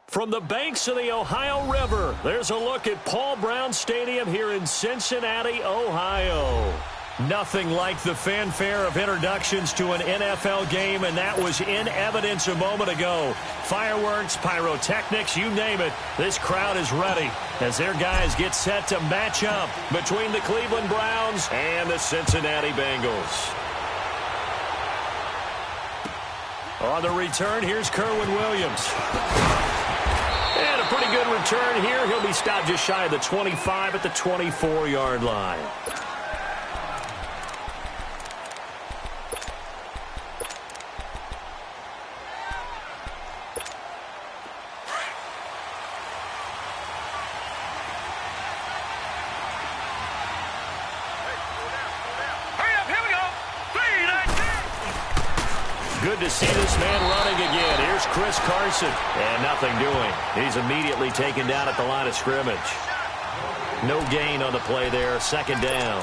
From the banks of the Ohio River, there's a look at Paul Brown Stadium here in Cincinnati, Ohio. Nothing like the fanfare of introductions to an NFL game, and that was in evidence a moment ago. Fireworks, pyrotechnics, you name it. This crowd is ready as their guys get set to match up between the Cleveland Browns and the Cincinnati Bengals. On the return, here's Kerwin Williams. And a pretty good return here. He'll be stopped just shy of the 25 at the 24-yard line. Good to see this man running again. Here's Chris Carson. And nothing doing. He's immediately taken down at the line of scrimmage. No gain on the play there. Second down.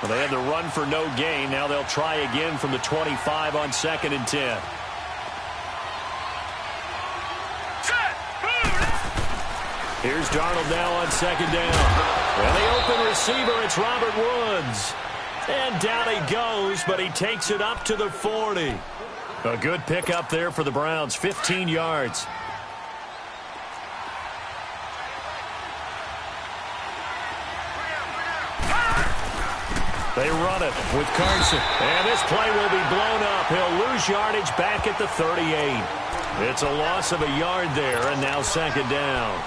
Well, they had the run for no gain. Now they'll try again from the 25 on 2nd and 10. Here's Darnold now on 2nd down. And the open receiver, it's Robert Woods. And down he goes, but he takes it up to the 40. A good pickup there for the Browns, 15 yards. They run it with Carson. And this play will be blown up. He'll lose yardage back at the 38. It's a loss of a yard there, and now 2nd down.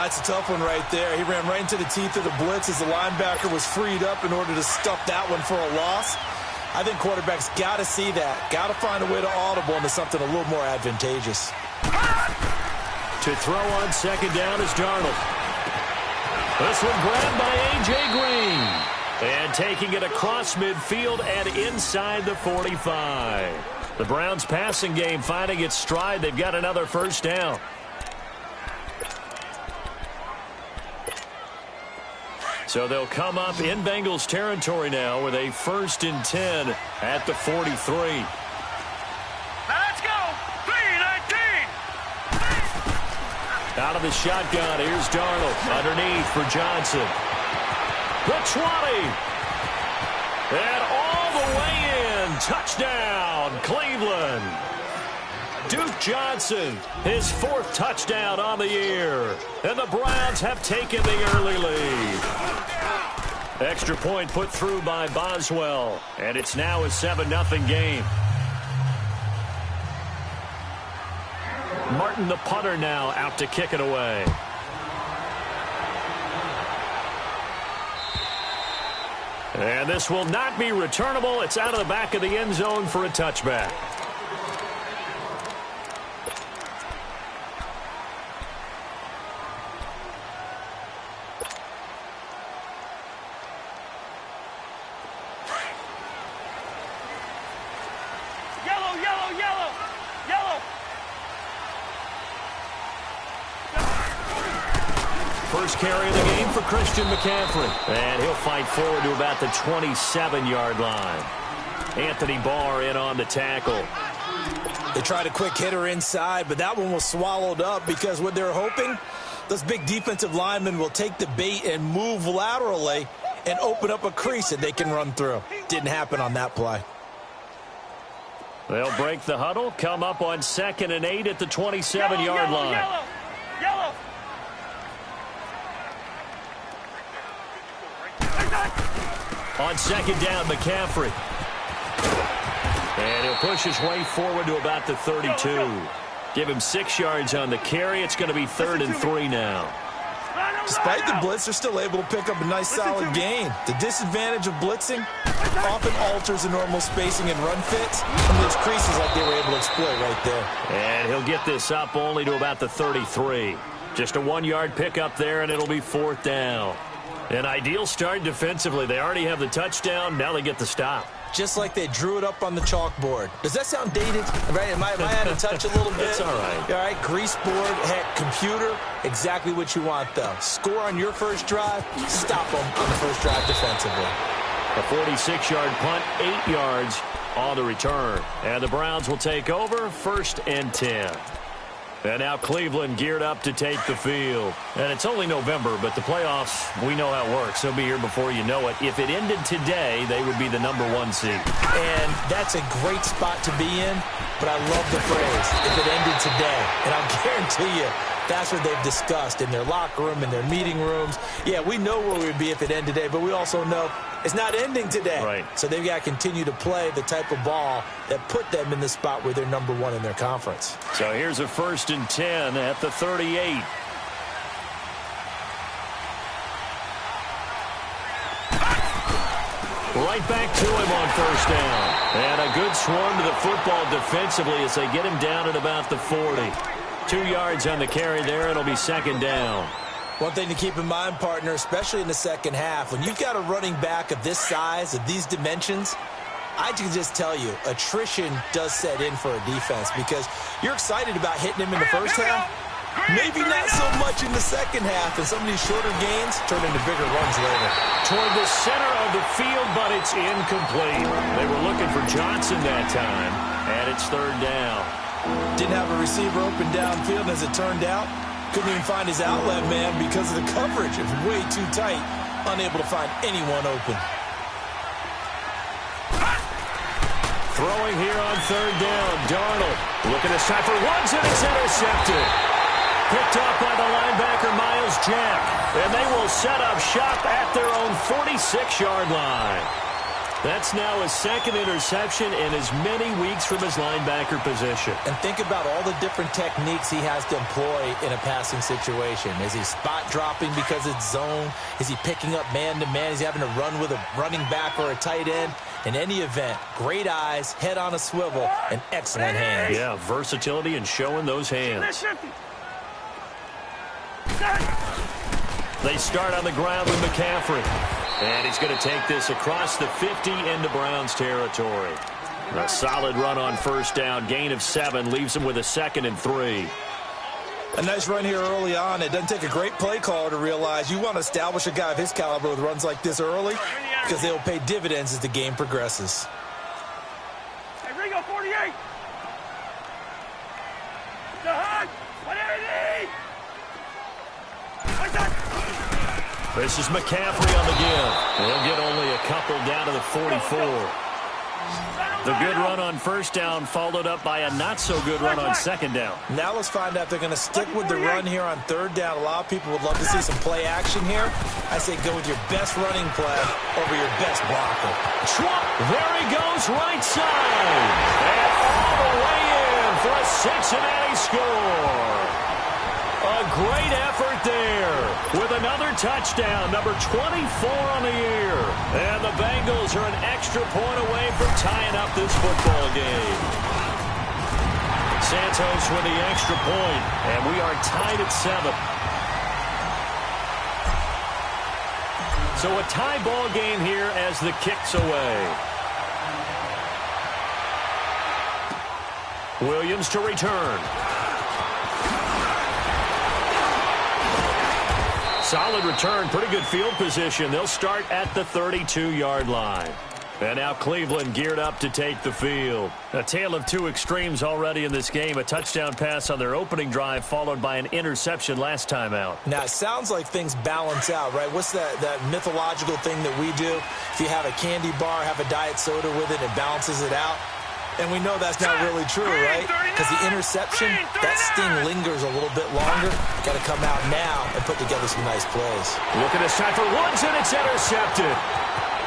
It's a tough one right there. He ran right into the teeth of the blitz as the linebacker was freed up in order to stuff that one for a loss. I think quarterbacks got to see that. Got to find a way to audible into something a little more advantageous. To throw on 2nd down is Darnold. This one grabbed by A.J. Green. And taking it across midfield and inside the 45. The Browns passing game finding its stride. They've got another first down. So they'll come up in Bengals territory now with a 1st and 10 at the 43. Let's go! 3-19! Out of the shotgun, here's Darnold. Underneath for Johnson. The 20. And all the way in. Touchdown, Cleveland. Duke Johnson, his 4th touchdown on the year. And the Browns have taken the early lead. Extra point put through by Boswell. And it's now a 7-0 game. Martin, the punter, now out to kick it away. And this will not be returnable. It's out of the back of the end zone for a touchback. First carry of the game for Christian McCaffrey. And he'll fight forward to about the 27-yard line. Anthony Barr in on the tackle. They tried a quick hitter inside, but that one was swallowed up because what they're hoping, those big defensive linemen will take the bait and move laterally and open up a crease that they can run through. Didn't happen on that play. They'll break the huddle, come up on 2nd and 8 at the 27-yard line. Yellow. On 2nd down, McCaffrey. And he'll push his way forward to about the 32. Give him 6 yards on the carry. It's going to be 3rd and 3 now. Despite the blitz, they're still able to pick up a nice solid gain. The disadvantage of blitzing often alters the normal spacing and run fits. And those creases like they were able to exploit right there. And he'll get this up only to about the 33. Just a 1-yard pickup there, and it'll be 4th down. An ideal start defensively. They already have the touchdown. Now they get the stop. Just like they drew it up on the chalkboard. Does that sound dated? Right? Am I out of touch a little bit? It's all right. All right, grease board, heck, computer, exactly what you want, though. Score on your first drive, stop them on the first drive defensively. A 46-yard punt, 8 yards. on the return. And the Browns will take over 1st and 10. And now Cleveland geared up to take the field. And it's only November, but the playoffs, we know how it works. They'll be here before you know it. If it ended today, they would be the #1 seed. And that's a great spot to be in, but I love the phrase, if it ended today. And I'll guarantee you, that's what they've discussed in their locker room, in their meeting rooms. Yeah, we know where we'd be if it ended today, but we also know it's not ending today. Right. So they've got to continue to play the type of ball that put them in the spot where they're #1 in their conference. So here's a 1st and 10 at the 38. Right back to him on 1st down. And a good swarm to the football defensively as they get him down at about the 40. 2 yards on the carry there. It'll be 2nd down. One thing to keep in mind, partner, especially in the second half, when you've got a running back of this size, of these dimensions, I can just tell you, attrition does set in for a defense because you're excited about hitting him in the first half. Maybe not so much in the second half, and some of these shorter gains turn into bigger runs later. Toward the center of the field, but it's incomplete. They were looking for Johnson that time, and it's 3rd down. Didn't have a receiver open downfield, as it turned out. Couldn't even find his outlet man because of the coverage. It was way too tight. Unable to find anyone open. Throwing here on 3rd down. Darnold looking to stop for Woods, and it's intercepted. Picked up by the linebacker, Miles Jack. And they will set up shop at their own 46-yard line. That's now his 2nd interception in as many weeks from his linebacker position. And think about all the different techniques he has to employ in a passing situation. Is he spot dropping because it's zone? Is he picking up man-to-man? Is he having to run with a running back or a tight end? In any event, great eyes, head on a swivel, and excellent hands. Yeah, versatility and showing those hands. They start on the ground with McCaffrey. And he's going to take this across the 50 into Browns territory. A solid run on 1st down. Gain of 7 leaves him with a 2nd and 3. A nice run here early on. It doesn't take a great play caller to realize you want to establish a guy of his caliber with runs like this early because they'll pay dividends as the game progresses. Hey, Ringo, 48. The hug. Whatever you need. What's that? This is McCaffrey on the give. He'll get only a couple down to the 44. The good run on 1st down followed up by a not-so-good run on 2nd down. Now let's find out if they're going to stick with the run here on 3rd down. A lot of people would love to see some play action here. I say go with your best running play over your best blocker. Schwab, there he goes, right side. And all the way in for a Cincinnati score. A great effort there with another touchdown, number 24 on the year. And the Bengals are an extra point away from tying up this football game. Santos with the extra point, and we are tied at 7. So a tie ball game here as the kick's away. Williams to return. Solid return, pretty good field position. They'll start at the 32-yard line. And now Cleveland geared up to take the field. A tale of two extremes already in this game. A touchdown pass on their opening drive followed by an interception last time out. Now, it sounds like things balance out, right? What's that mythological thing that we do? If you have a candy bar, have a diet soda with it, it balances it out. And we know that's not really true, right? Because the interception, that sting lingers a little bit longer. Got to come out now and put together some nice plays. Look at this time for Woods, and it's intercepted.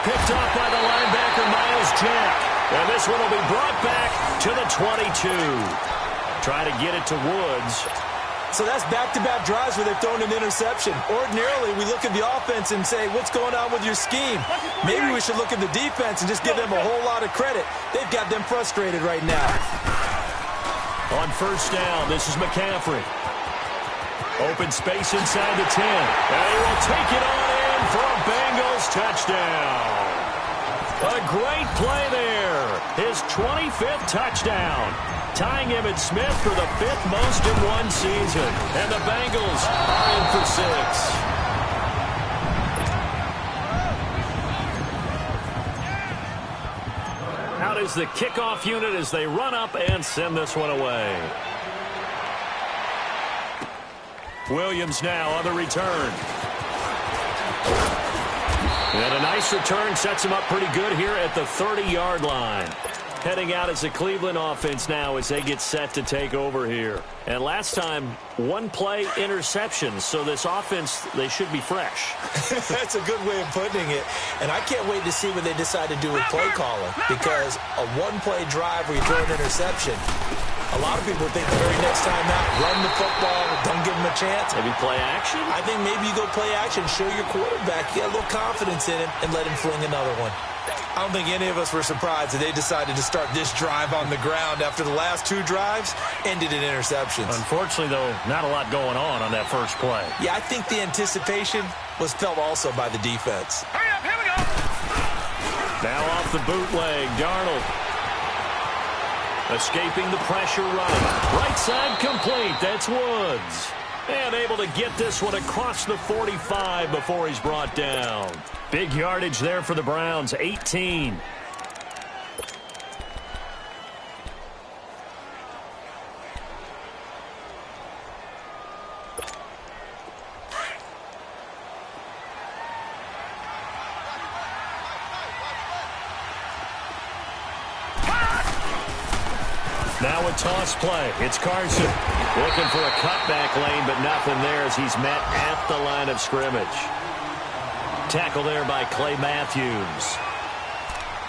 Picked off by the linebacker, Miles Jack. And this one will be brought back to the 22. Trying to get it to Woods. So that's back-to-back drives where they've thrown an interception. Ordinarily, we look at the offense and say, what's going on with your scheme? Maybe we should look at the defense and just give them a whole lot of credit. They've got them frustrated right now. On 1st down, this is McCaffrey. Open space inside the 10. And he will take it on in for a Bengals touchdown. A great play there. His 25th touchdown. Tying him at Smith for the 5th most in one season. And the Bengals are in for 6. out is the kickoff unit as they run up and send this one away. Williams now on the return. And a nice return sets him up pretty good here at the 30-yard line. Heading out as a Cleveland offense now as they get set to take over here. And last time, one play interception. So this offense, they should be fresh. That's a good way of putting it. And I can't wait to see what they decide to do with play calling. Because a one-play drive where you throw an interception, a lot of people think the very next time out, run the football, don't give them a chance. Maybe play action? I think maybe you go play action, show your quarterback, get a little confidence in him, and let him fling another one. I don't think any of us were surprised that they decided to start this drive on the ground after the last two drives ended in interceptions. Unfortunately, though, not a lot going on that first play. Yeah, I think the anticipation was felt also by the defense. Hurry up, here we go. Now off the bootleg, Darnold. Escaping the pressure running. Right side complete. That's Woods. And able to get this one across the 45 before he's brought down. Big yardage there for the Browns, 18. Now a toss play. It's Carson looking for a cutback lane, but nothing there as he's met at the line of scrimmage. Tackle there by Clay Matthews.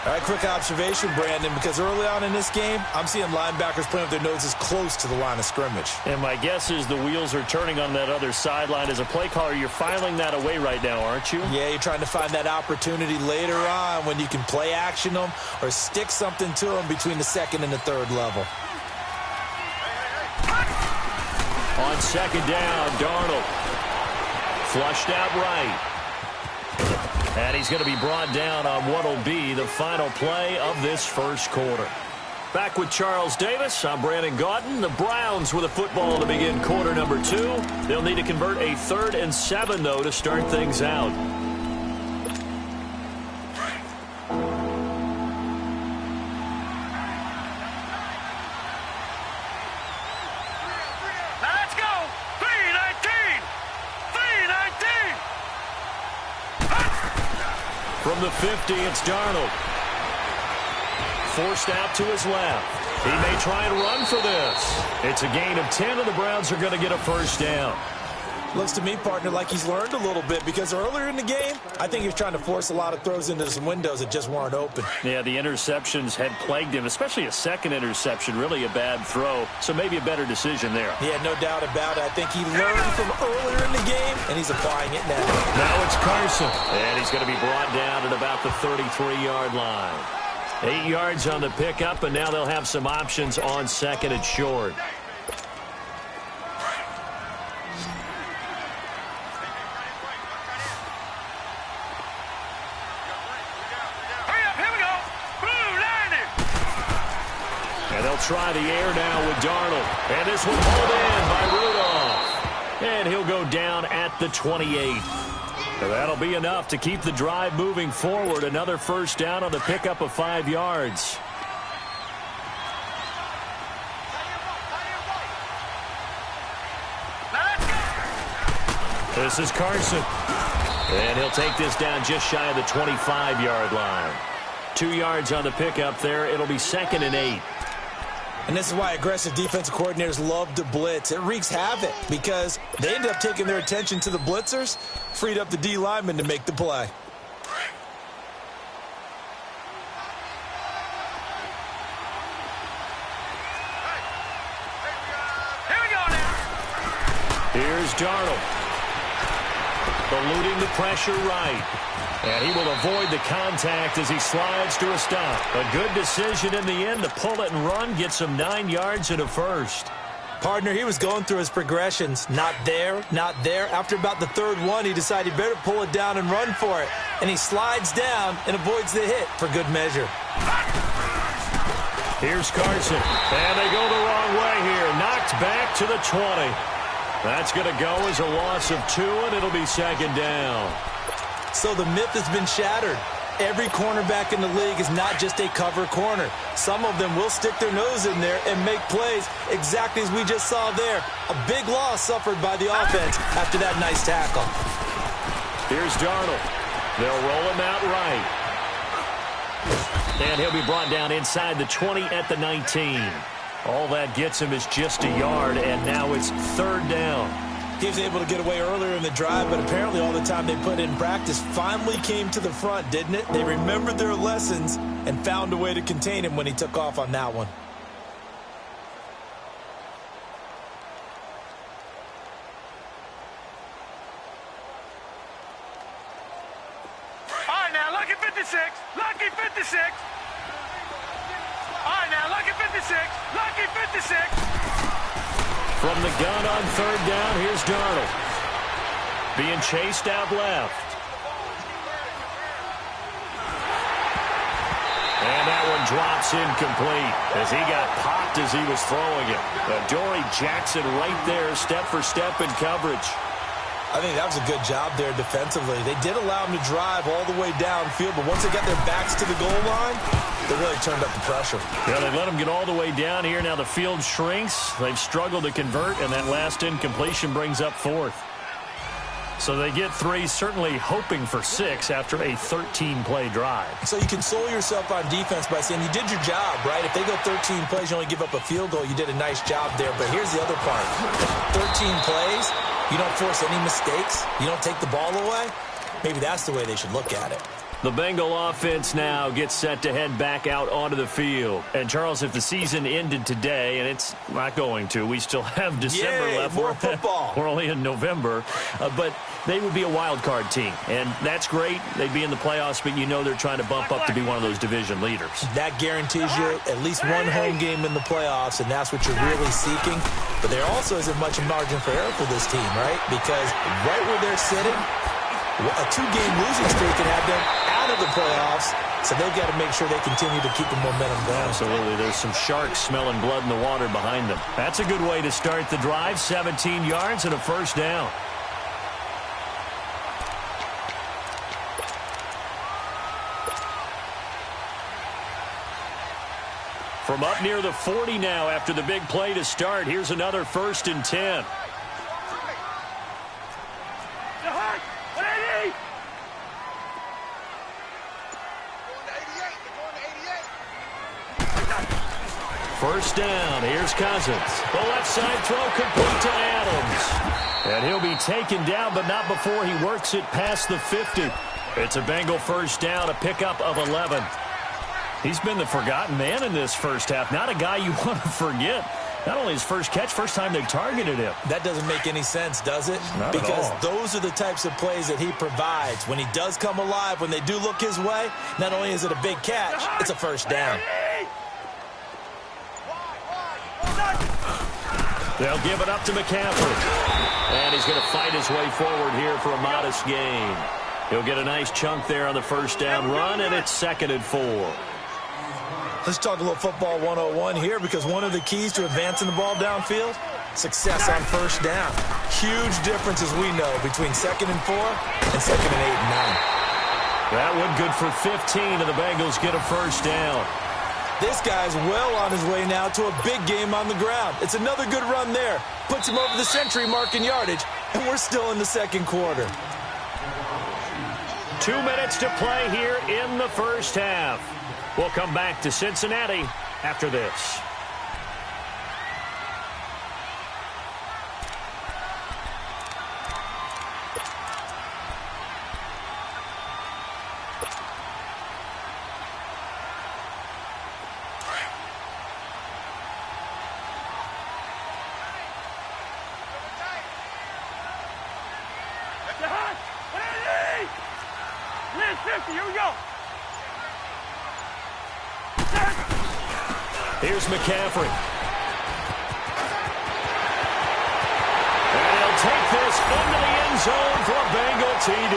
All right, quick observation, Brandon, because early on in this game, I'm seeing linebackers playing with their noses close to the line of scrimmage. And my guess is the wheels are turning on that other sideline. As a play caller, you're filing that away right now, aren't you? Yeah, you're trying to find that opportunity later on when you can play action them or stick something to them between the second and the third level. On second down, Darnold. Flushed out right. And he's going to be brought down on what will be the final play of this first quarter. Back with Charles Davis, I'm Brandon Gaudin. The Browns with a football to begin quarter number 2. They'll need to convert a 3rd and 7, though, to start things out. Let's go. 319. 319. From the 50, it's Darnold. Forced out to his left. He may try and run for this. It's a gain of 10, and the Browns are going to get a first down. Looks to me, partner, like he's learned a little bit because earlier in the game, I think he was trying to force a lot of throws into some windows that just weren't open. Yeah, the interceptions had plagued him, especially a second interception, really a bad throw, so maybe a better decision there. Yeah, no doubt about it. I think he learned from earlier in the game, and he's applying it now. Now it's Carson, and he's going to be brought down at about the 33-yard line. 8 yards on the pickup, and now they'll have some options on second and short. Try the air now with Darnold. And this one pulled in by Rudolph. And he'll go down at the 28. So that'll be enough to keep the drive moving forward. Another first down on the pickup of 5 yards. This is Carson. And he'll take this down just shy of the 25-yard line. 2 yards on the pickup there. It'll be 2nd and 8. And this is why aggressive defensive coordinators love to blitz. It wreaks havoc because they ended up taking their attention to the blitzers, freed up the D lineman to make the play. Here we go now. Here's Darnold. Eluding the pressure right. And he will avoid the contact as he slides to a stop. A good decision in the end to pull it and run, get some 9 yards and a first. Partner, he was going through his progressions. Not there, not there. After about the 3rd one, he decided he better pull it down and run for it. And he slides down and avoids the hit for good measure. Here's Carson. And they go the wrong way here. Knocked back to the 20. That's going to go as a loss of 2, and it'll be 2nd down. So the myth has been shattered. Every cornerback in the league is not just a cover corner. Some of them will stick their nose in there and make plays exactly as we just saw there. A big loss suffered by the offense after that nice tackle. Here's Darnold. They'll roll him out right. And he'll be brought down inside the 20 at the 19. All that gets him is just a yard, and now it's third down. He was able to get away earlier in the drive, but apparently all the time they put in practice finally came to the front, didn't it? They remembered their lessons and found a way to contain him when he took off on that one. All right, now, lucky 56. Lucky 56. All right, now, lucky 56. Lucky 56. From the gun on third down, here's Darnold. Being chased out left. And that one drops incomplete as he got popped as he was throwing it. Dory Jackson right there, step for step in coverage. I think that was a good job there defensively. They did allow him to drive all the way downfield, but once they got their backs to the goal line, they really turned up the pressure. Yeah, they let him get all the way down here. Now the field shrinks. They've struggled to convert, and that last incompletion brings up fourth. So they get three, certainly hoping for six after a 13-play drive. So you console yourself on defense by saying you did your job, right? If they go 13 plays, you only give up a field goal, you did a nice job there. But here's the other part. 13 plays, you don't force any mistakes, you don't take the ball away. Maybe that's the way they should look at it. The Bengal offense now gets set to head back out onto the field. And, Charles, if the season ended today, and it's not going to, we still have December left. More football. We're only in November. But they would be a wild card team. And that's great. They'd be in the playoffs, but you know they're trying to bump up to be one of those division leaders. That guarantees you at least one home game in the playoffs, and that's what you're really seeking. But there also isn't much margin for error for this team, right? Because right where they're sitting, a two-game losing streak can have them out of the playoffs, so they've got to make sure they continue to keep the momentum going. Absolutely. There's some sharks smelling blood in the water behind them. That's a good way to start the drive. 17 yards and a first down. From up near the 40 now after the big play to start. Here's another 1st and 10. First down. Here's Cousins. The left side throw complete to Adams. And he'll be taken down, but not before he works it past the 50. It's a Bengal first down, a pickup of 11. He's been the forgotten man in this first half. Not a guy you want to forget. Not only his first catch, first time they targeted him. That doesn't make any sense, does it? Not because at all. Those are the types of plays that he provides. When he does come alive, when they do look his way, not only is it a big catch, it's a first down. They'll give it up to McCaffrey. And he's going to fight his way forward here for a modest gain. He'll get a nice chunk there on the first down run, and it's 2nd and 4. Let's talk a little football 101 here, because one of the keys to advancing the ball downfield, success on first down. Huge difference, as we know, between 2nd and 4 and 2nd and 8 and 9. That one good for 15, and the Bengals get a first down. This guy's well on his way now to a big game on the ground. It's another good run there. Puts him over the century mark in yardage, and we're still in the second quarter. 2 minutes to play here in the first half. We'll come back to Cincinnati after this. Here we go. Here's McCaffrey. And he'll take this into the end zone for a Bengal TD.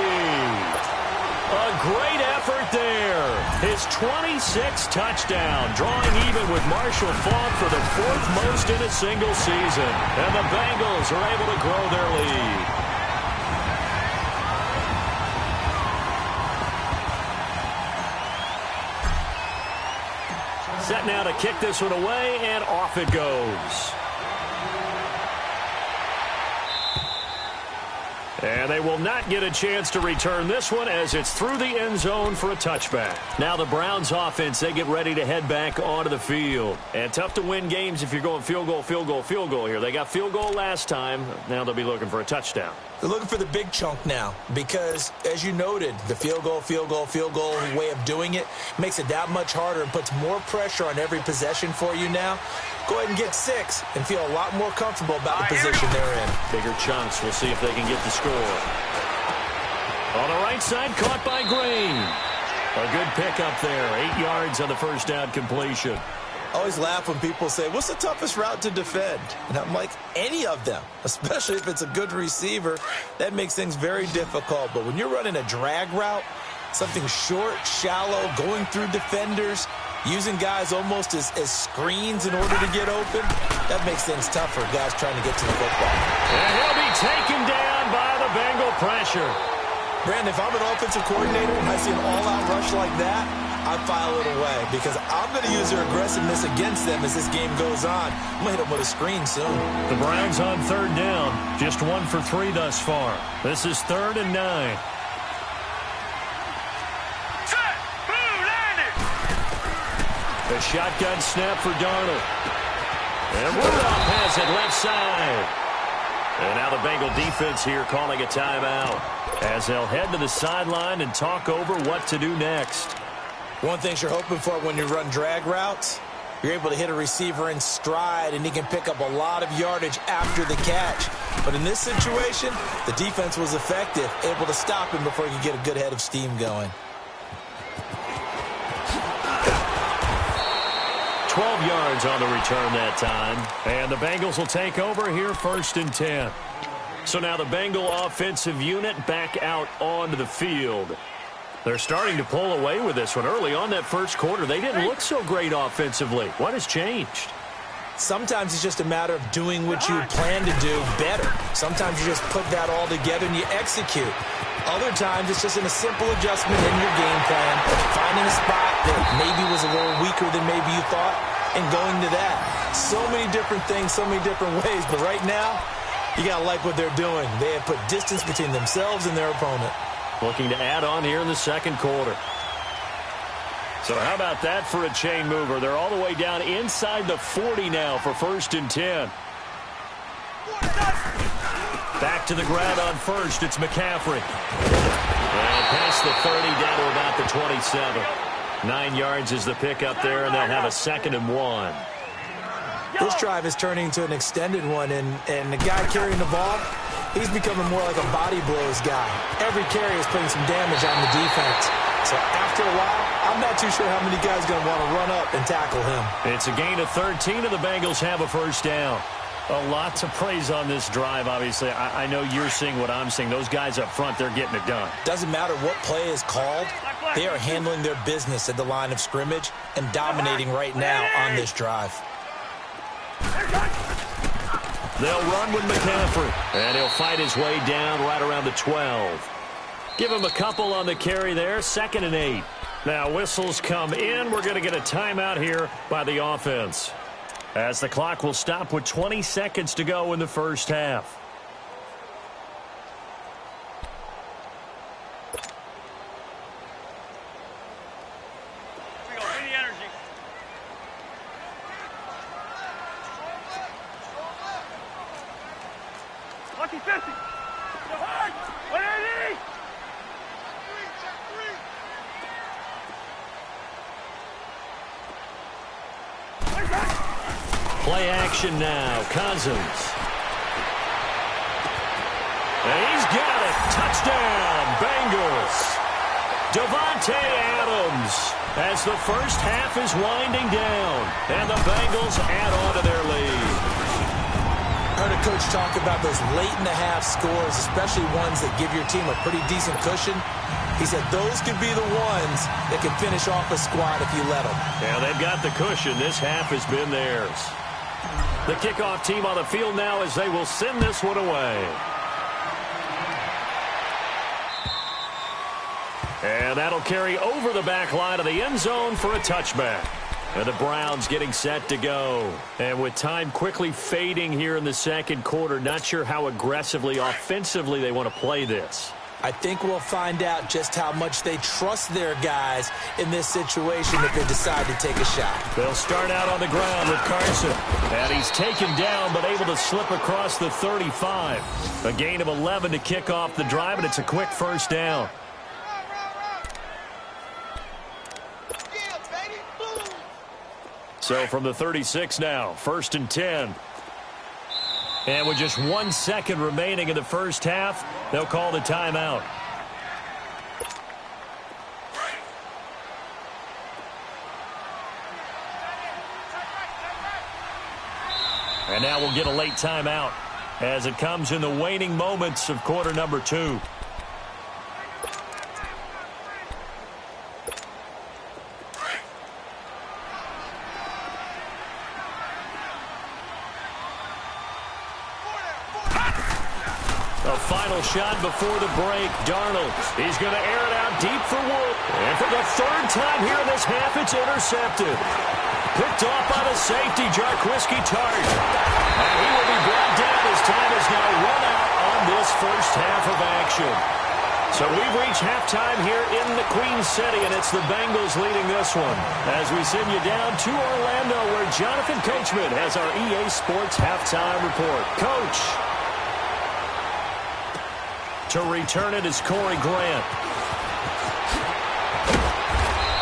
A great effort there. His 26th touchdown, drawing even with Marshall Faulk for the 4th most in a single season. And the Bengals are able to grow their lead. Set now to kick this one away, and off it goes. And they will not get a chance to return this one as it's through the end zone for a touchback. Now the Browns offense, they get ready to head back onto the field. And tough to win games if you're going field goal, field goal, field goal here. They got field goal last time. Now they'll be looking for a touchdown. They're looking for the big chunk now because, as you noted, the field goal way of doing it makes it that much harder and puts more pressure on every possession for you now. Go ahead and get 6 and feel a lot more comfortable about the position they're in. Bigger chunks. We'll see if they can get the score. On the right side, caught by Green. A good pickup there. 8 yards on the first down completion. I always laugh when people say, what's the toughest route to defend? And I'm like, any of them, especially if it's a good receiver. That makes things very difficult. But when you're running a drag route, something short, shallow, going through defenders, using guys almost as screens in order to get open, that makes things tough for guys trying to get to the football. And he'll be taken down by the Bengal pressure. Brandon, if I'm an offensive coordinator and I see an all-out rush like that, I file it away because I'm going to use their aggressiveness against them as this game goes on. I'm going to hit them with a screen soon. The Browns on third down, just 1 for 3 thus far. This is 3rd and 9. A shotgun snap for Darnold. And Rudolph has it left side. And now the Bengal defense here calling a timeout as they'll head to the sideline and talk over what to do next. One thing you're hoping for when you run drag routes, you're able to hit a receiver in stride and he can pick up a lot of yardage after the catch. But in this situation, the defense was effective, able to stop him before he could get a good head of steam going. 12 yards on the return that time. And the Bengals will take over here 1st and 10. So now the Bengal offensive unit back out onto the field. They're starting to pull away with this one. Early on that first quarter, they didn't look so great offensively. What has changed? Sometimes it's just a matter of doing what you plan to do better. Sometimes you just put that all together and you execute. Other times it's just in a simple adjustment in your game plan, finding a spot that maybe was a little weaker than maybe you thought, and going to that. So many different things, so many different ways, but right now, you got to like what they're doing. They have put distance between themselves and their opponent. Looking to add on here in the second quarter. So how about that for a chain mover? They're all the way down inside the 40 now for 1st and 10. Back to the ground on first. It's McCaffrey. And past the 30 down to about the 27. 9 yards is the pickup there, and they'll have a 2nd and 1. This drive is turning into an extended one, and the guy carrying the ball, he's becoming more like a body blows guy. Every carry is putting some damage on the defense. So after a while, I'm not too sure how many guys are going to want to run up and tackle him. It's a gain of 13, and the Bengals have a first down. A lot to praise on this drive, obviously. I know you're seeing what I'm seeing. Those guys up front, they're getting it done. Doesn't matter what play is called. They are handling their business at the line of scrimmage and dominating right now on this drive. They'll run with McCaffrey, and he'll fight his way down right around the 12. Give him a couple on the carry there, 2nd and 8. Now whistles come in. We're going to get a timeout here by the offense, as the clock will stop with 20 seconds to go in the first half. Lucky 50. 180. Play action now. Cousins. And he's got it. Touchdown, Bengals. Davante Adams as the first half is winding down. And the Bengals add on to their lead. I heard a coach talk about those late-in-the-half scores, especially ones that give your team a pretty decent cushion. He said those could be the ones that can finish off a squad if you let them. Yeah, they've got the cushion. This half has been theirs. The kickoff team on the field now as they will send this one away. And that'll carry over the back line of the end zone for a touchback. And the Browns getting set to go. And with time quickly fading here in the second quarter, not sure how aggressively, offensively they want to play this. I think we'll find out just how much they trust their guys in this situation if they decide to take a shot. They'll start out on the ground with Carson. And he's taken down but able to slip across the 35. A gain of 11 to kick off the drive, and it's a quick first down. So from the 36 now, 1st and 10. And with just 1 second remaining in the first half, they'll call the timeout. And now we'll get a late timeout as it comes in the waning moments of quarter number 2. Final shot before the break. Darnold. He's going to air it out deep for Wood. And for the 3rd time here in this half, it's intercepted. Picked off by the safety, Jarquiski Tart. And he will be brought down as time has now run out on this first half of action. So we've reached halftime here in the Queen City, and it's the Bengals leading this one. As we send you down to Orlando, where Jonathan Coachman has our EA Sports halftime report. Coach. To return it is Corey Grant.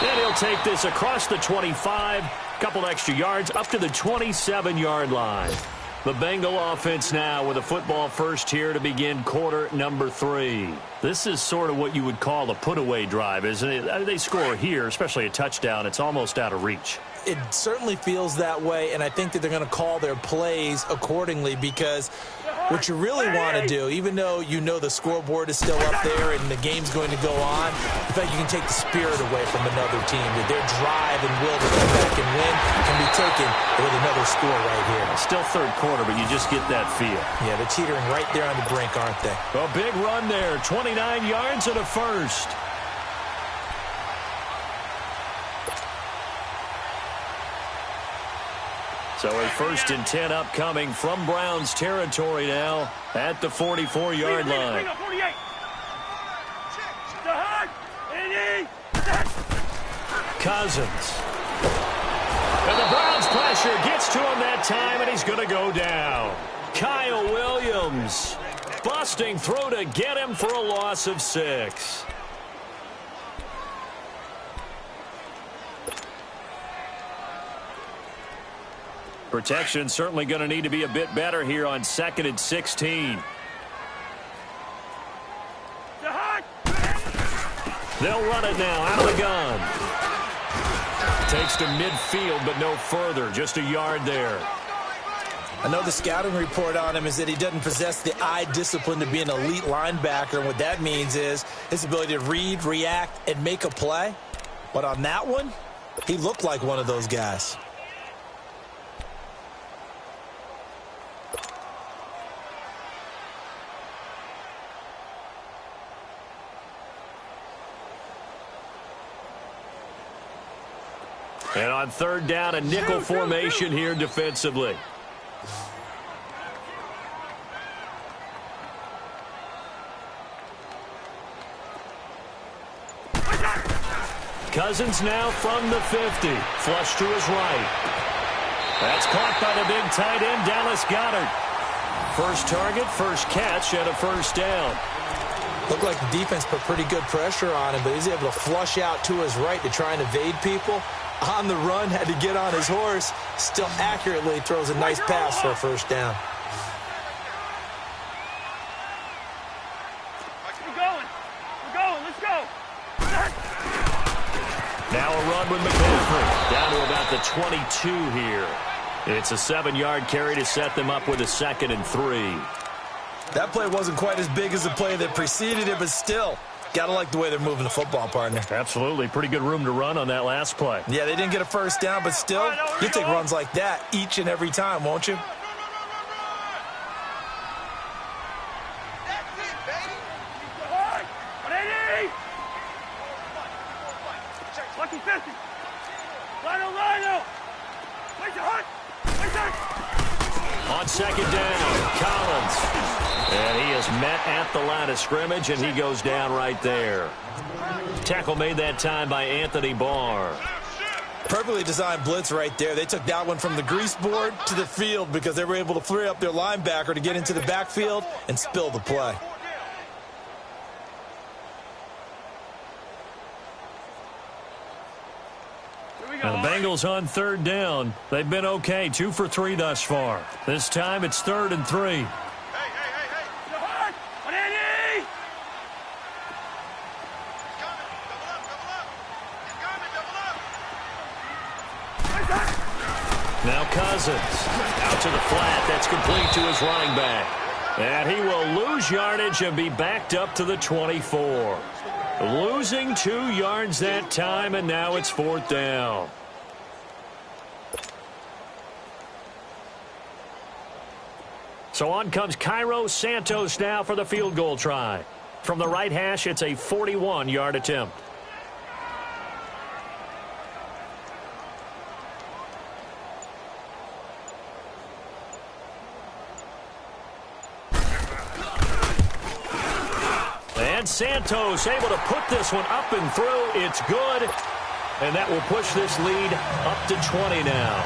And he'll take this across the 25, couple extra yards, up to the 27-yard line. The Bengal offense now with a football first here to begin quarter number 3. This is sort of what you would call a put-away drive, isn't it? They score here, especially a touchdown. It's almost out of reach. It certainly feels that way, and I think that they're going to call their plays accordingly, because what you really want to do, even though you know the scoreboard is still up there and the game's going to go on, I think you can take the spirit away from another team. That their drive and will to come back and win can be taken with another score right here. Still third quarter, but you just get that feel. Yeah, they're teetering right there on the brink, aren't they? A big run there, 29 yards and a first. So a 1st and 10 upcoming from Browns territory now at the 44-yard line. Cousins. And the Browns pressure gets to him that time, and he's going to go down. Kyle Williams busting through to get him for a loss of 6. Protection certainly going to need to be a bit better here on 2nd and 16. They'll run it now out of the gun. Takes to midfield, but no further. Just a yard there. I know the scouting report on him is that he doesn't possess the eye discipline to be an elite linebacker. And what that means is his ability to read, react, and make a play. But on that one, he looked like one of those guys. And on 3rd down, a nickel formation here defensively. Cousins now from the 50. Flush to his right. That's caught by the big tight end, Dallas Goedert. First target, first catch, and a first down. Looked like the defense put pretty good pressure on him, but he's able to flush out to his right to try and evade people. On the run, had to get on his horse. Still accurately throws a nice pass for a first down. We're going, let's go. Now a run with McCaffrey. Down to about the 22 here. It's a 7-yard carry to set them up with a 2nd and 3. That play wasn't quite as big as the play that preceded it, but still, got to like the way they're moving the football, partner. Absolutely. Pretty good room to run on that last play. Yeah, they didn't get a first down, but still, you take runs like that each and every time, won't you? Lucky 50. On second down, Collins. And he is met at the line of scrimmage, and he goes down right there. Tackle made that time by Anthony Barr. Perfectly designed blitz right there. They took that one from the grease board to the field because they were able to free up their linebacker to get into the backfield and spill the play. The Bengals on third down. They've been okay, 2 for 3 thus far. This time it's 3rd and 3. Now Cousins out to the flat. That's complete to his running back. And he will lose yardage and be backed up to the 24. Losing 2 yards that time, and now it's 4th down. So on comes Cairo Santos now for the field goal try. From the right hash, it's a 41-yard attempt. And Santos able to put this one up and through. It's good. And that will push this lead up to 20 now.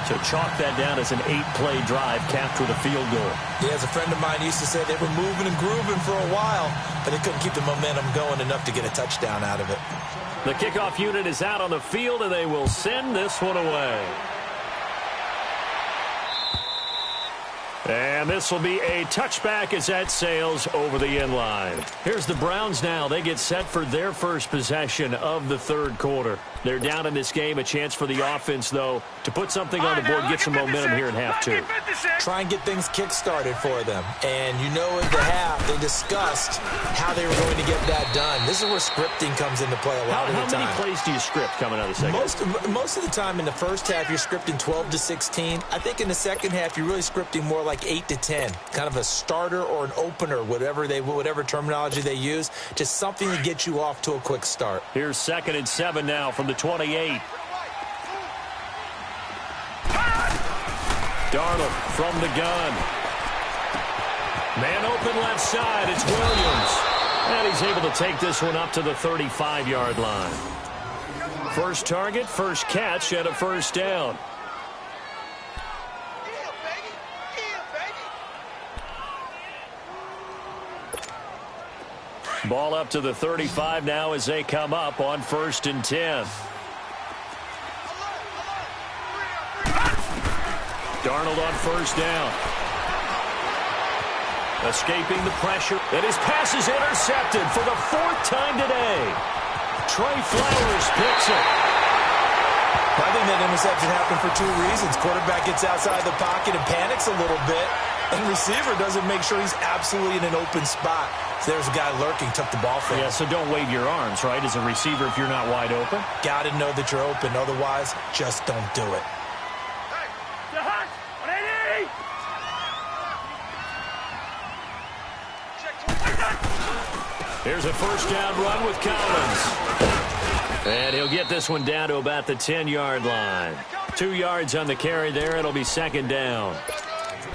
So chalk that down as an 8-play drive capped with a field goal. Yeah, as a friend of mine used to say, they were moving and grooving for a while, but they couldn't keep the momentum going enough to get a touchdown out of it. The kickoff unit is out on the field, and they will send this one away. And this will be a touchback as that sails over the end line. Here's the Browns now. They get set for their first possession of the third quarter. They're down in this game. A chance for the offense, though, to put something on the board, get some momentum here in half 2. Try and get things kick-started for them. And you know at the half, they discussed how they were going to get that done. This is where scripting comes into play a lot of the time. How many plays do you script coming out of the second? Most of the time in the first half, you're scripting 12 to 16. I think in the second half, you're really scripting more like 8 to 10. Kind of a starter or an opener, whatever terminology they use. Just something to get you off to a quick start. Here's 2nd and 7 now from the 28. Darnold from the gun. Man open left side. It's Williams. And he's able to take this one up to the 35-yard line. First target, first catch, and a 1st down. Ball up to the 35 now as they come up on 1st and 10. Darnold on 1st down. Escaping the pressure. And his pass is intercepted for the 4th time today. Trey Flowers picks it. I think that interception happened for 2 reasons. Quarterback gets outside the pocket and panics a little bit. And receiver doesn't make sure he's absolutely in an open spot. So there's a guy lurking, took the ball from him. Yeah, so don't wave your arms, right, as a receiver if you're not wide open. Got to know that you're open. Otherwise, just don't do it. Here's a 1st down run with Collins. And he'll get this one down to about the 10-yard line. 2 yards on the carry there. It'll be 2nd down.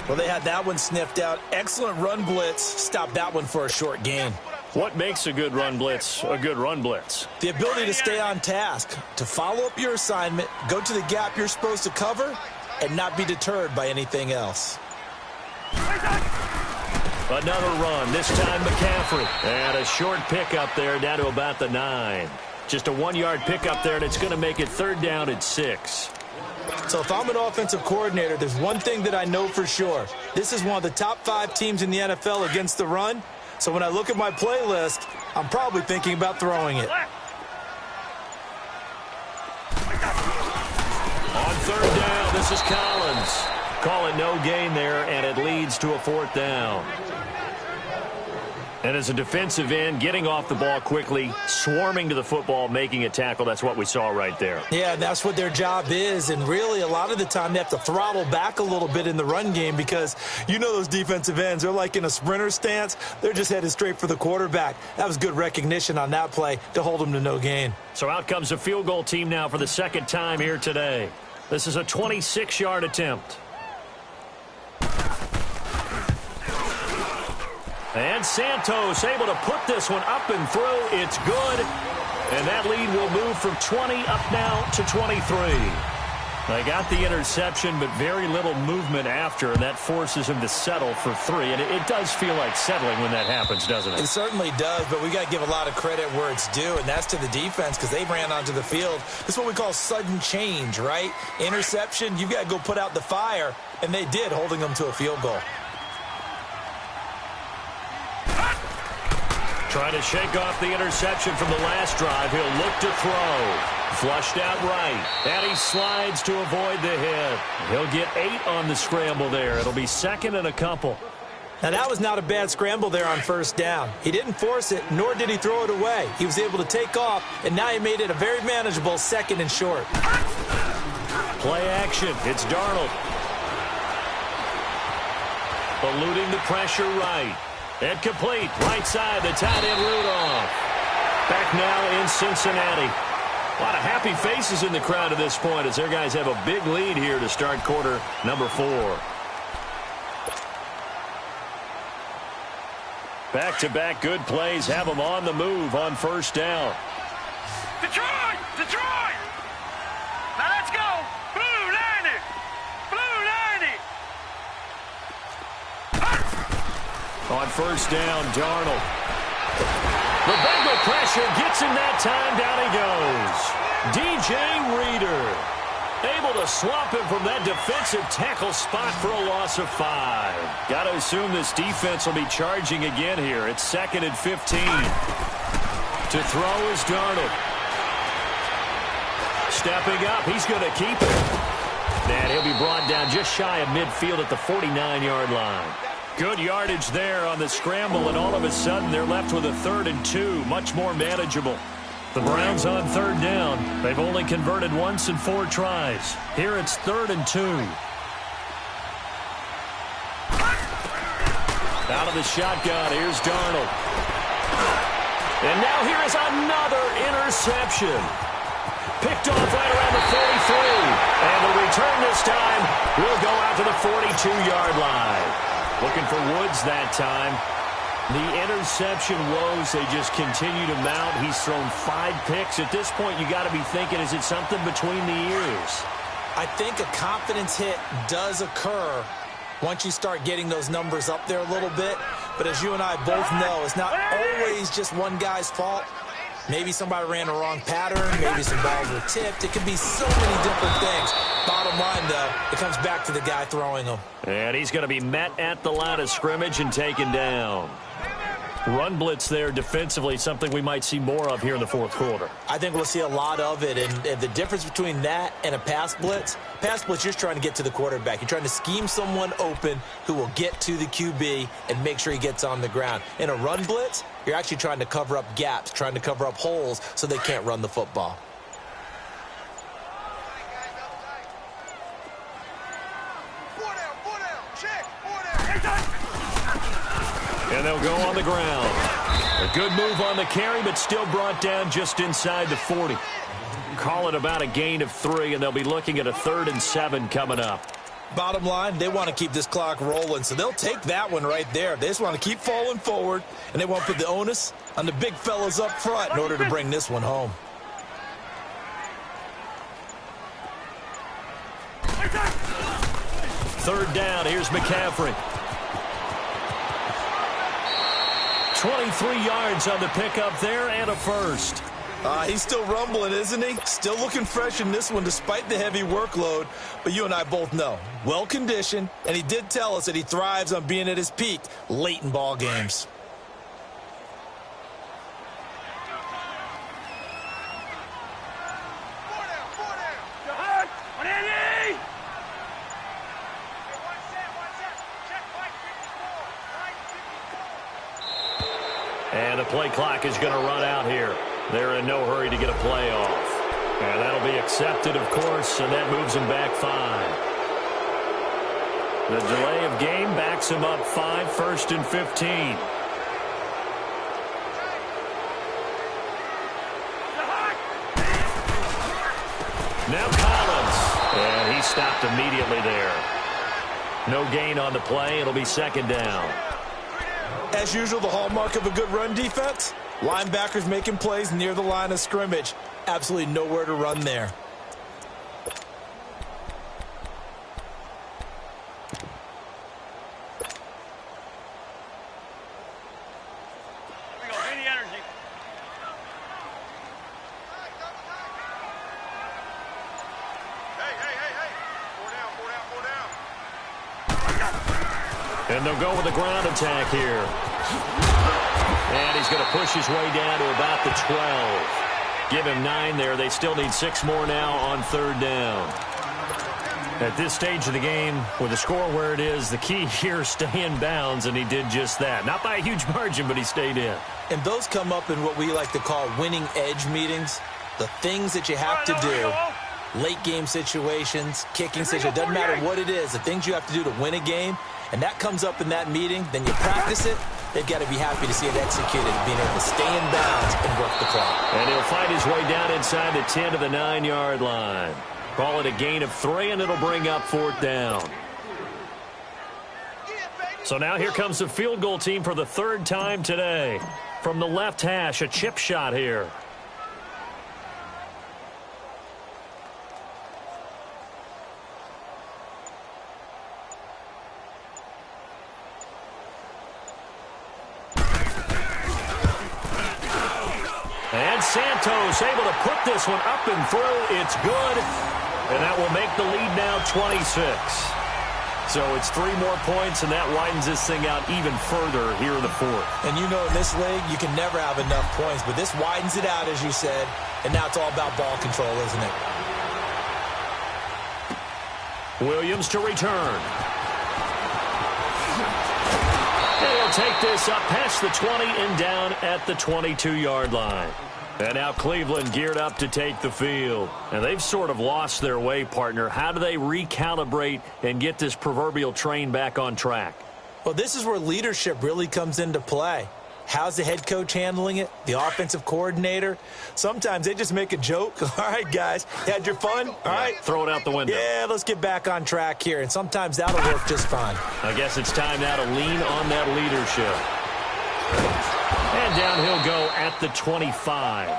Well, they had that one sniffed out. Excellent run blitz. Stopped that one for a short gain. What makes a good run blitz a good run blitz? The ability to stay on task, to follow up your assignment, go to the gap you're supposed to cover, and not be deterred by anything else. Another run, this time McCaffrey. And a short pickup there down to about the 9. Just a 1-yard pickup there, and it's going to make it 3rd down and 6. So if I'm an offensive coordinator, there's one thing that I know for sure. This is one of the top 5 teams in the NFL against the run. So when I look at my playlist, I'm probably thinking about throwing it. On 3rd down, this is Collins. Call it no gain there, and it leads to a 4th down. And as a defensive end, getting off the ball quickly, swarming to the football, making a tackle, that's what we saw right there. Yeah, that's what their job is, and really a lot of the time they have to throttle back a little bit in the run game because you know those defensive ends, they're like in a sprinter stance. They're just headed straight for the quarterback. That was good recognition on that play to hold them to no gain. So out comes a field goal team now for the second time here today. This is a 26-yard attempt. And Santos able to put this one up and through. It's good. And that lead will move from 20 up now to 23. They got the interception, but very little movement after, and that forces him to settle for 3. And it does feel like settling when that happens, doesn't it? It certainly does, but we got to give a lot of credit where it's due, and that's to the defense because they ran onto the field. This is what we call sudden change, right? Interception, you've got to go put out the fire, and they did, holding them to a field goal. Trying to shake off the interception from the last drive. He'll look to throw. Flushed out right. And he slides to avoid the hit. He'll get 8 on the scramble there. It'll be second and a couple. Now, that was not a bad scramble there on first down. He didn't force it, nor did he throw it away. He was able to take off, and now he made it a very manageable second and short. Play action. It's Darnold. Eluding the pressure right. And complete. Right side, the tight end Rudolph. Back now in Cincinnati. A lot of happy faces in the crowd at this point as their guys have a big lead here to start quarter number 4. Back-to-back good plays have them on the move on first down. Detroit! Detroit! Now let's go! Blue 90! Blue 90! On first down, Darnold. The Bengal pressure gets him that time. Down he goes. DJ Reader able to swamp him from that defensive tackle spot for a loss of 5. Got to assume this defense will be charging again here. It's second and 15. To throw is Darnold. Stepping up, he's going to keep it. And he'll be brought down just shy of midfield at the 49-yard line. Good yardage there on the scramble, and all of a sudden they're left with a 3rd and 2, much more manageable. The Browns on third down. They've only converted once in 4 tries. Here it's 3rd and 2. Out of the shotgun, here's Darnold. And now here is another interception. Picked off right around the 43. And the return this time will go out to the 42-yard line. Looking for Woods that time. The interception woes, they just continue to mount. He's thrown 5 picks. At this point, you got to be thinking, is it something between the ears? I think a confidence hit does occur once you start getting those numbers up there a little bit. But as you and I both know, it's not always just one guy's fault. Maybe somebody ran a wrong pattern. Maybe some balls were tipped. It could be so many different things. Bottom line, though, it comes back to the guy throwing them. And he's going to be met at the line of scrimmage and taken down. Run blitz there defensively, something we might see more of here in the fourth quarter. I think we'll see a lot of it, and the difference between that and a pass blitz, you're just trying to get to the quarterback. You're trying to scheme someone open who will get to the QB and make sure he gets on the ground. In a run blitz, you're actually trying to cover up gaps, trying to cover up holes so they can't run the football. And they'll go on the ground. A good move on the carry, but still brought down just inside the 40. Call it about a gain of 3, and they'll be looking at a 3rd and 7 coming up. Bottom line, they want to keep this clock rolling, so they'll take that one right there. They just want to keep falling forward, and they want to put the onus on the big fellas up front in order to bring this one home. Third down, here's McCaffrey. 23 yards on the pickup there and a first. He's still rumbling, isn't he? Still looking fresh in this one despite the heavy workload. But you and I both know, well-conditioned, and he did tell us that he thrives on being at his peak late in ball games. And the play clock is going to run out here. They're in no hurry to get a play off. And that'll be accepted, of course, and that moves them back 5. The delay of game backs him up 5, 1st and 15. Now Collins, and he stopped immediately there. No gain on the play. It'll be 2nd down. As usual, the hallmark of a good run defense, linebackers making plays near the line of scrimmage. Absolutely nowhere to run there. And they'll go with a ground attack here. And he's going to push his way down to about the 12. Give him 9 there. They still need 6 more now on 3rd down. At this stage of the game, with the score where it is, the key here is stay in bounds, and he did just that. Not by a huge margin, but he stayed in. And those come up in what we like to call winning edge meetings. The things that you have to do. Late game situations, kicking situations, doesn't matter what it is, the things you have to do to win a game, and that comes up in that meeting, then you practice it, they've got to be happy to see it executed, being able to stay in bounds and work the clock. And he'll find his way down inside the 10 to the 9-yard line. Call it a gain of 3, and it'll bring up 4th down. So now here comes the field goal team for the 3rd time today. From the left hash, a chip shot here. And Santos able to put this one up and through. It's good. And that will make the lead now 26. So it's 3 more points, and that widens this thing out even further here in the 4th. And you know in this league, you can never have enough points. But this widens it out, as you said. And now it's all about ball control, isn't it? Williams to return. And he'll take this up past the 20 and down at the 22-yard line. And now Cleveland geared up to take the field. And they've sort of lost their way, partner. How do they recalibrate and get this proverbial train back on track? Well, this is where leadership really comes into play. How's the head coach handling it? The offensive coordinator? Sometimes they just make a joke. All right, guys, had your fun? All right. Throw it out the window. Yeah, let's get back on track here. And sometimes that'll work just fine. I guess it's time now to lean on that leadership. And down he'll go at the 25.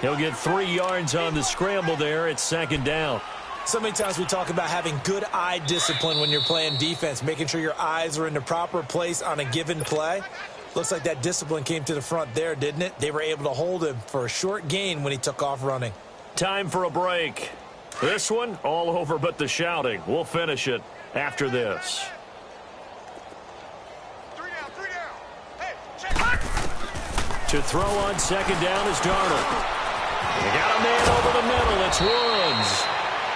He'll get 3 yards on the scramble there. It's 2nd down. So many times we talk about having good eye discipline when you're playing defense, making sure your eyes are in the proper place on a given play. Looks like that discipline came to the front there, didn't it? They were able to hold him for a short gain when he took off running. Time for a break. This one, all over but the shouting. We'll finish it after this. 3 down, 3 down. Hey, check. To throw on 2nd down is Darnold. They got a man over the middle. It's Woods.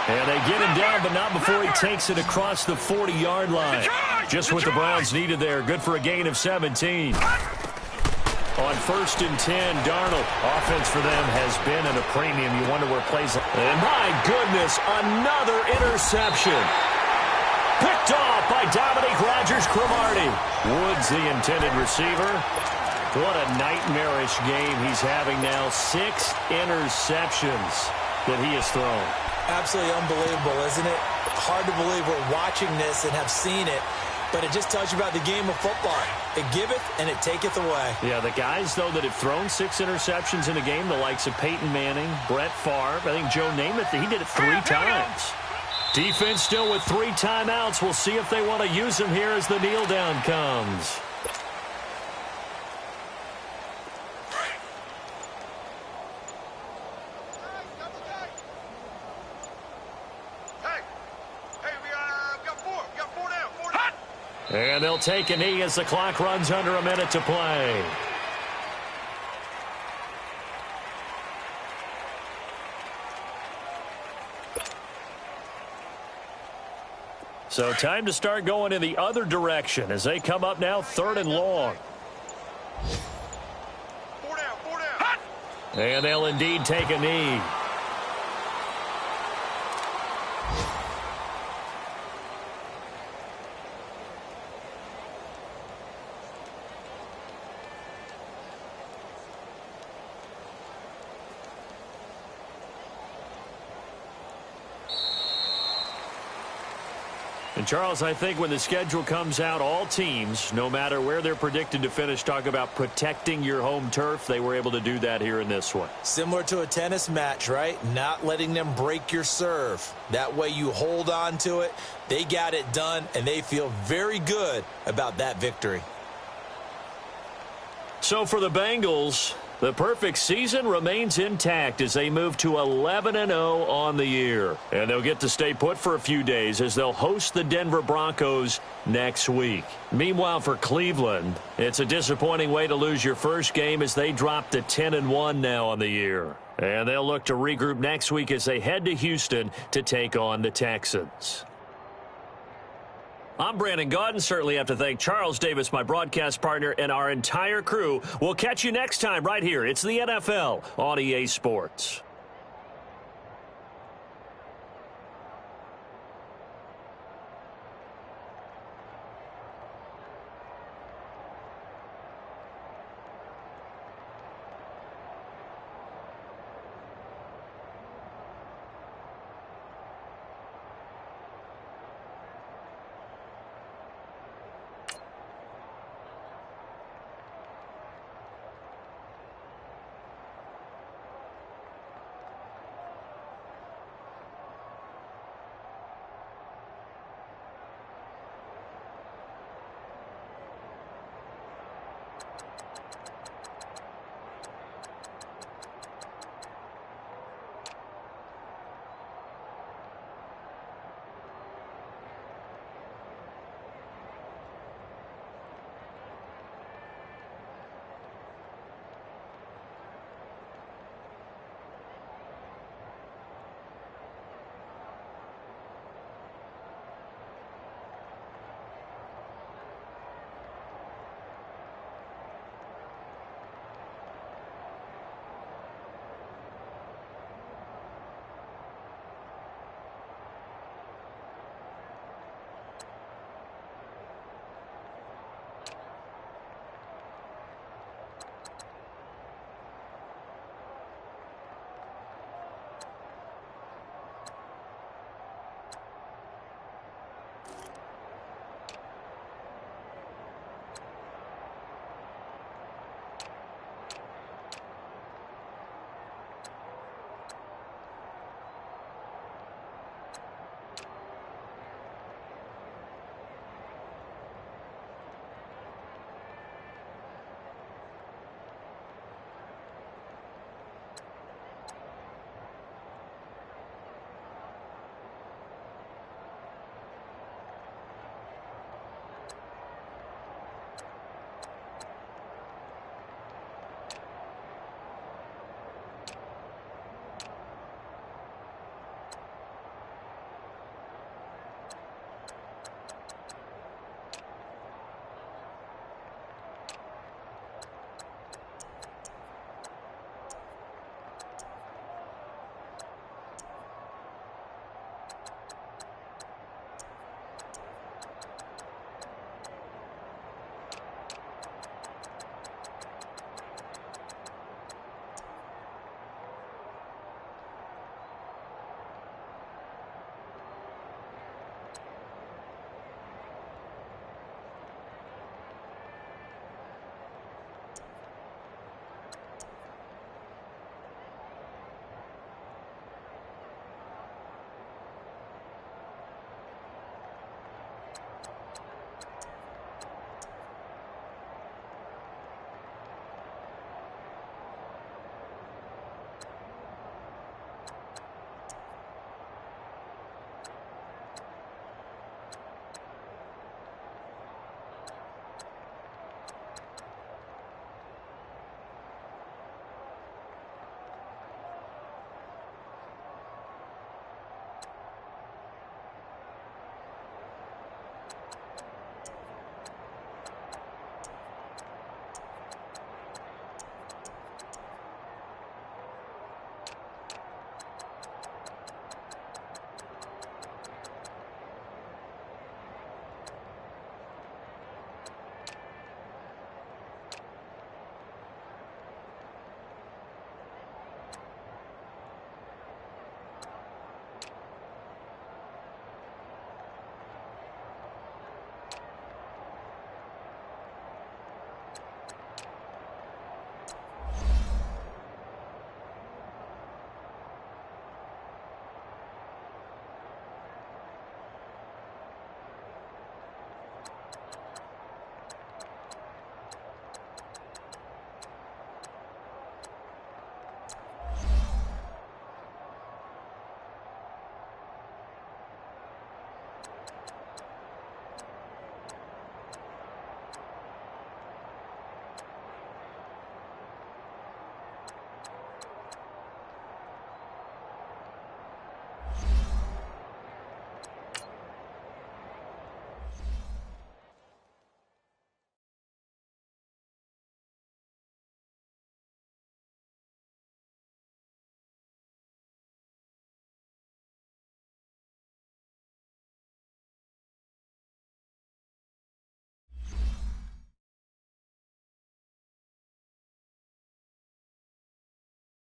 And they get him down, but not before he takes it across the 40-yard line. Just what the Browns needed there. Good for a gain of 17. On 1st and 10, Darnold. Offense for them has been at a premium. You wonder where plays. And my goodness, another interception. Picked off by Dominique Rodgers-Cromartie. Woods, the intended receiver. What a nightmarish game he's having now. 6 interceptions that he has thrown. Absolutely unbelievable, isn't it? Hard to believe we're watching this and have seen it, but it just tells you about the game of football. It giveth and it taketh away. Yeah, the guys, though, that have thrown 6 interceptions in a game, the likes of Peyton Manning, Brett Favre, I think Joe Namath, he did it 3 times. Defense still with 3 timeouts. We'll see if they want to use them here as the kneel down comes. And they'll take a knee as the clock runs under a minute to play. So time to start going in the other direction as they come up now 3rd and long. And they'll indeed take a knee. And, Charles, I think when the schedule comes out, all teams, no matter where they're predicted to finish, talk about protecting your home turf. They were able to do that here in this one. Similar to a tennis match, right? Not letting them break your serve. That way you hold on to it. They got it done, and they feel very good about that victory. So for the Bengals, the perfect season remains intact as they move to 11-0 on the year. And they'll get to stay put for a few days as they'll host the Denver Broncos next week. Meanwhile, for Cleveland, it's a disappointing way to lose your first game as they drop to 10-1 now on the year. And they'll look to regroup next week as they head to Houston to take on the Texans. I'm Brandon Gaudin. Certainly have to thank Charles Davis, my broadcast partner, and our entire crew. We'll catch you next time right here. It's the NFL on EA Sports.